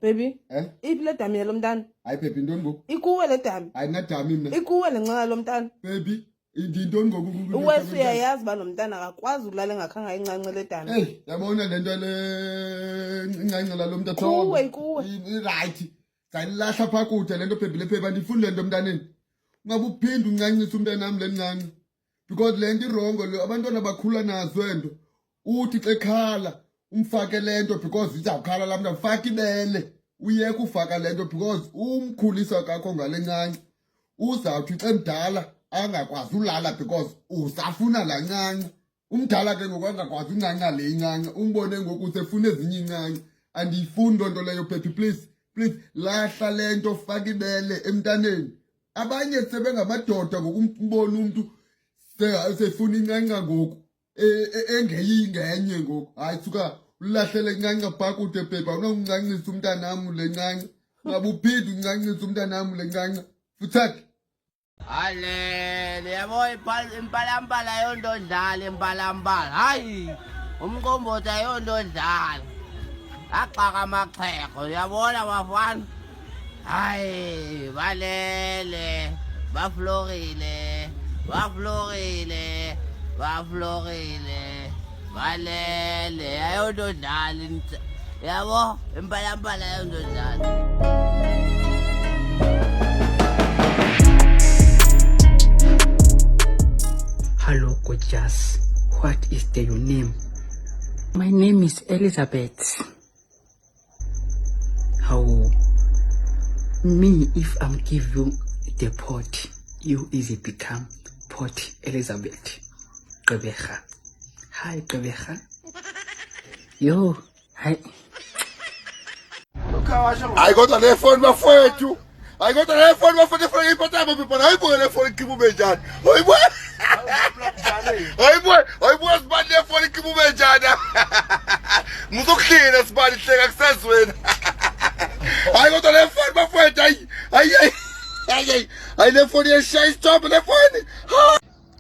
Baby, iphi dami yalo mntana? Hayi baby intoni ngoku? Ikuwe le dami. Ayinadami mina. Ikuwe le nxa lo mntana. Baby, intoni ngoku? Uwesi uyayazi ba nomntana akakwazi ukulala engakhanga incanci le dami. Hey, yabona lento le incanci la lo mntathu. Kuwe. Right. Sayilahla pha kude lento baby le phepha ndifuni lento mntaneni. Ungabe uphinda uncancisa umntana nami lencane. Because lento irongo lo abantwana bakhula nazo ento. Uthi xekhala umfake lento because izawukhala la mntana mfaka ibele. Uyeke ufaka lento because umkhulisa kakho ngalencane. Uzawuthi xemdala angakwazi ulala because usafuna la ncane. Umdala ke ngoku angakwazi uncanca le incane. Umbone ngoku usefuna ezinye incane. Andiyifuni loo nto leyo baby please. Please lahla lento faka ibele emntaneni. Abanye sebengamadoda ngokumbona umuntu sefuna incanca ngoku engeyingenye ngoku. Hayi suka ulahlele incanca phaa kude bhebha unoncancisa umntanami le ncanca. Ngabe uphinde uncancisa umntanami le ncanca. Futhaki. Ale, yabo impalampala yonto ndala impalampala. Hayi, umqombothi yonto ndala. Axaka amaxhego, yabona bafana. Hayi, balele, baflorile. Balele, ayonto ndala. Yabo, impalampala yonto ndala. Hello, gorgeous. What is your name? My name is Elizabeth. How? Me, if I'm give you the pot, you easy become pot Elizabeth. Gqeberha. Hi, Gqeberha. Yo, hi. I got a phone bafowethu. I got a phone bafowethu for ipatama people. I got a phone kibume njani. Hoy boy. Hoy boy sibani le phone kibume njani. Muzokuhlina sibani hleka kusazweni. I got a phone bafowethu. Ay le phone yeshaya stop le phone.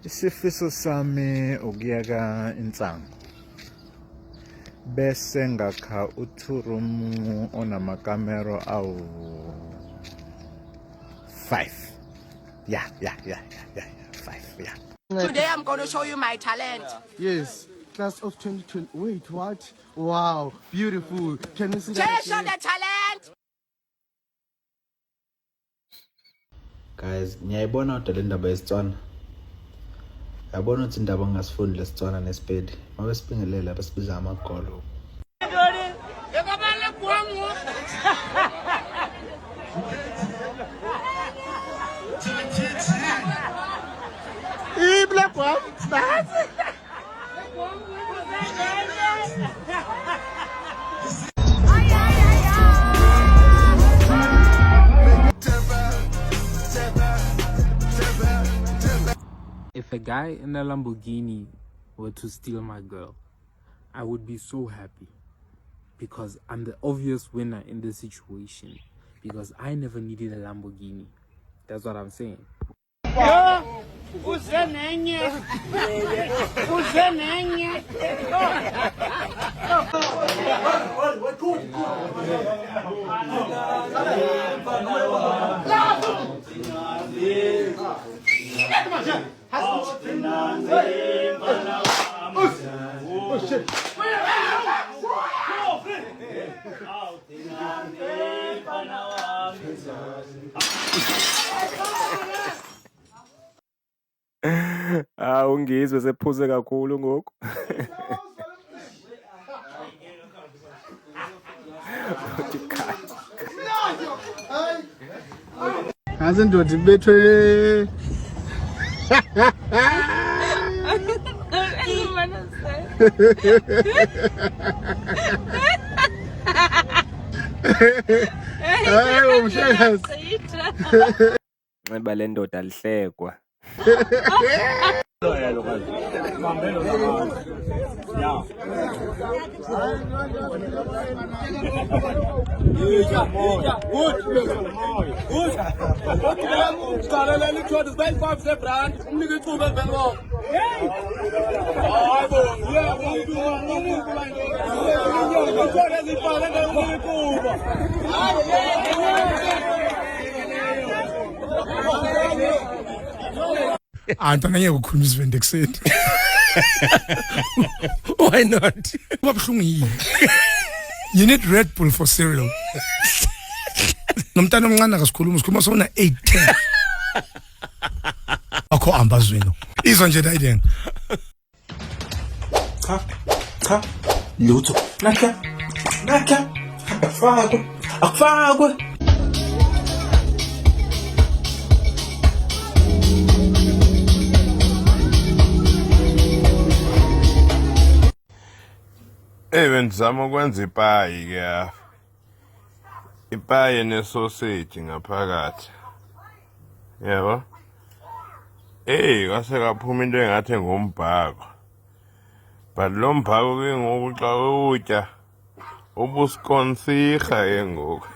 Isifiso sami ukuyaka insango bese ngakha uthurumu onamakamero awu 5. Yeah, 5, yeah. Today I'm going to show you my talent. Yes, class of 2020. Wait, what? Wow, beautiful. Can you see Show that? the talent. Guys, ngiyayibona udala le ndaba yesitswana. Yabona ukuthi indaba ngasifundi lesitswana nesipedi. Mabe sibingelela besibiza amagolo. Black one. If a guy in a Lamborghini were to steal my girl, I would be so happy because I'm the obvious winner in this situation because I never needed a Lamborghini. That's what I'm saying. Ungizwe sephuze kakhulu ngoku. Haze ndoda ibethwe. Nxiba le ndoda lihlekwa. Antana ngeke ukhuluma isivende ekuseni. Why not? Kubuhlungu yini? You need Red Bull for cereal. Nomntana omncane akasikhuluma sikhuluma sona 8:10. Akho ambazwino. Izwa nje dayideng. Cha. Lutho. Nakha. Akufakwe. Benzama ukwenza ipayi ke. Ipayi nesausage ngaphakathi. Yebo. Kwase kaphuma into engathi ngombhako. But lo mbhako ke ngoku xa utya ubuskonsirha ngoku.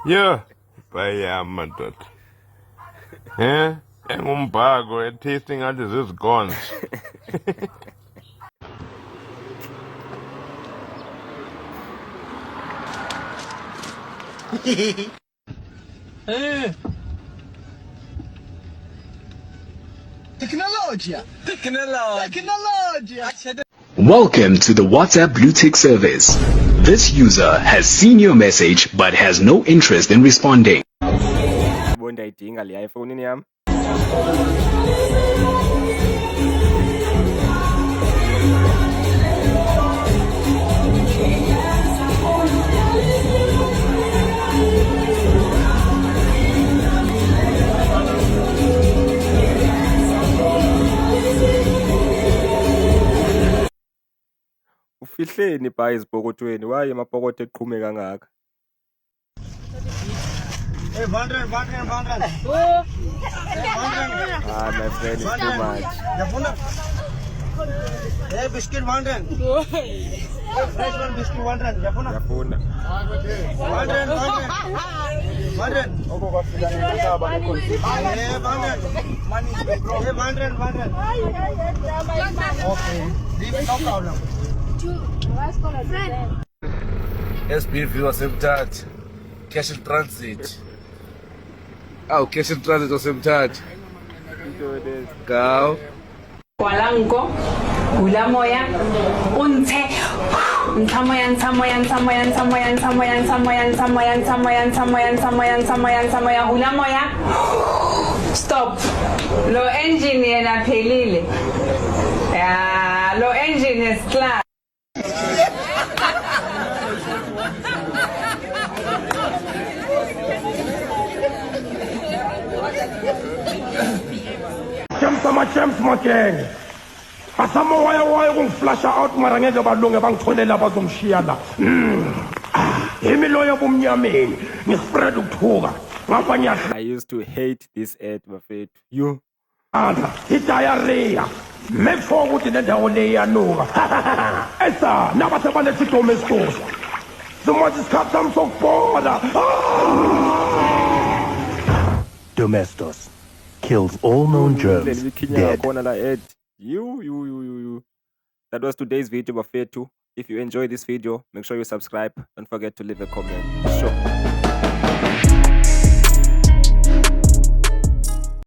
Yo, ipayi madoda. Engumbhako tasting ngathi zizigons. Welcome to the WhatsApp Blue Tick service. This user has seen your message but has no interest in responding. Ndiyayidinga le iPhone yami. Ufihleni bhayi izipokotweni waye amapokotho eqhume kangaka. My friend is too much. Biscuit 100. Fresh one biscuit 100. Yafuna. 100. Okay. Leave it, no problem. SBV wasemthatha. Cash in transit. Cash in transit wasemthatha. Go. Kwalanko, hula moya, unte, hula moya. Stop. Lo engine yena pelile. Lo engine is class. Champs makeng. Asama waya kungiflasha out mara ngeke balunge bangitholela bazomshiya la. Imiloyo bomnyameni ngispread ukuthuka. Ngapha ngiyahle. I used to hate this ad bafethu. You. Diarrhea. Make sure ukuthi nendawo le iyanuka. Esa nabase balethe idome esitosha. Somathi isikhathi sami sokubhola. Domestos kills all known germs. Dead. You. That was today's video bafethu. If you enjoyed this video, make sure you subscribe. Don't forget to leave a comment. Sure.